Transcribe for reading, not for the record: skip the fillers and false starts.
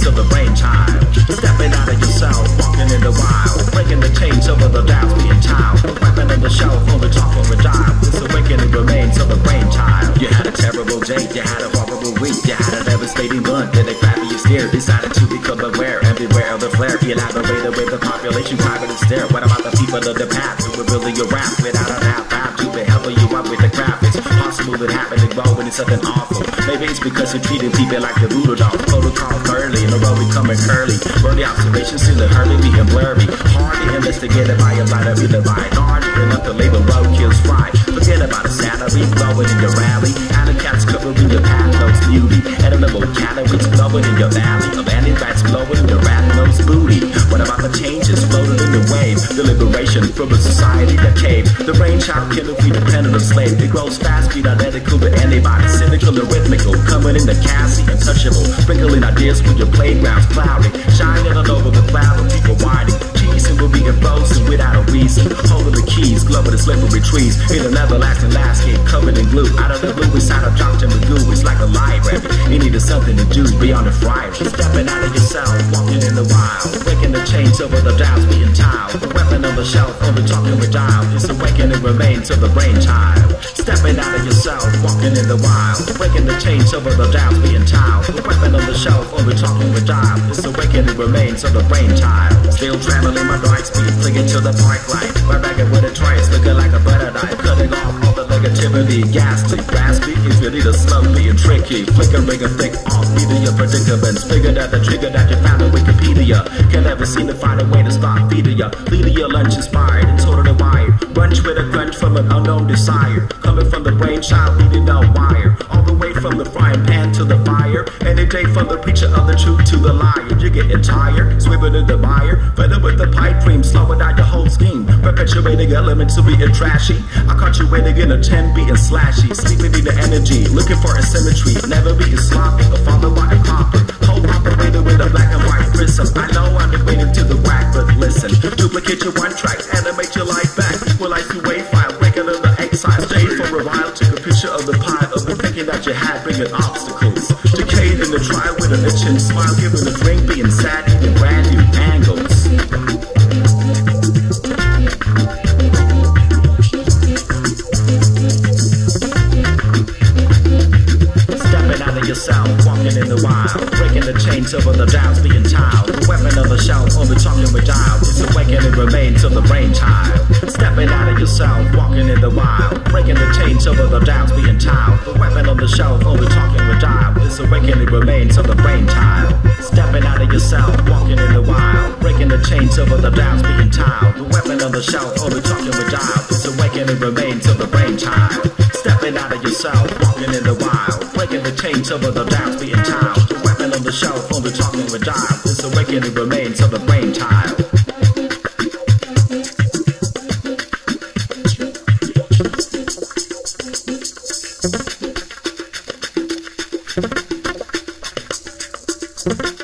remains of the brainchild. Stepping out of yourself, walking in the wild, breaking the chains over the doubts being tiled. The weapon on the shelf, only talking with dial. This awakening remains of the brainchild. You had a terrible day, you had a horrible week, you had a devastating month, then they clapped you steer. Decided to become aware and beware of the flare. Elaborated with the population targeted stare. What about the people of the past who were building your rap without a half to be helping you out with the graphics? Possible that happening wrong when it's something awful. Maybe it's because you're treating people like the voodoo doll. Protocol early, in the road becoming curly. Early observations still a hurry, being blurry. Hardly investigated by a light of the minority. Enough to label roadkill's fry. Forget about a salary, blowing in your rally. And the cats covering your path, nose beauty. Edible calories blowing in your valley. Of anti-rats blowing in your rat nose booty. What about the changes floating in the wave? The liberation from a society that caved. The brainchild killer be dependent of slave. It grows fast, be identical to anybody. Cynical and rhythmical, coming in the Cassie, untouchable. Sprinkling ideas with your playgrounds cloudy. Shining all over the cloud of people whining. Cheesing will be frozen without a reason. Holding the keys, glove with the slippery trees. In an everlasting landscape covered in glue. Out of the blue, inside of dropped in the goo. It's like a library. You needed something to do beyond the friary. Stepping out of yourself, walking in the wild. Breaking the chains over the doubts being tiled. The weapon on the shelf, only talking with dial. It's awakening remains of the brainchild. Stepping out of yourself, walking in the wild. Breaking the chains over the doubts being tiled. The weapon on the shelf, only talking with dial. It's awakening remains of the brainchild. Still traveling my right speed, clinging to the park light. My ragged with a trace, looking like a butter knife. Cutting off all the negativity, ghastly, raspy. If you need a slow being tricky, flickering a thick off, media your predicaments. Figured out the trigger that you found on Wikipedia. Can never seem to find a way to stop feeding ya. Leading your lunch inspired and totally wired. Brunch with a crunch from an unknown desire. Coming from the brainchild, leading no wire. All the way from the frying pan to the fire. Any day from the preacher of the truth to the liar. You're getting tired, swimming in the mire. Fed up with the pipe dream, slowing down your whole scheme. Perpetuating elements to being trashy. I caught you waiting in a 10 beating slashy. Sleeping in the energy, looking for a symmetry. Never being sloppy or followed by a copper. Whole operator with a black and white prism. I know I'm equating to the whack, but listen. Duplicate your one track, animate your life back. Equalize your wave file, break under the exile. Stay for a while, took a picture of the pile of the thinking that you had, bringing obstacles. Decayed in the trial with an itching smile, giving a drink, being sad, eating brand new angles. Yourself, walking in the wild, breaking the chains over the doubts being tiled. The weapon on the shelf, only talking with dial. It's awakening remains of the brainchild. Stepping out of yourself, walking in the wild, breaking the chains over the doubts being tiled. The weapon on the shelf, only talking with dial. It's awakening remains of the brainchild. Stepping out of yourself, walking in the wild, breaking the chains over the doubts being tiled. The weapon on the shelf, only talking with dial. It's awakening remains of the brainchild. Stepping out of yourself, walking in the wild, breaking the chains over the doubts being tiled. The weapon on the shelf, only talking with dial. It's awakening remains of the brainchild. You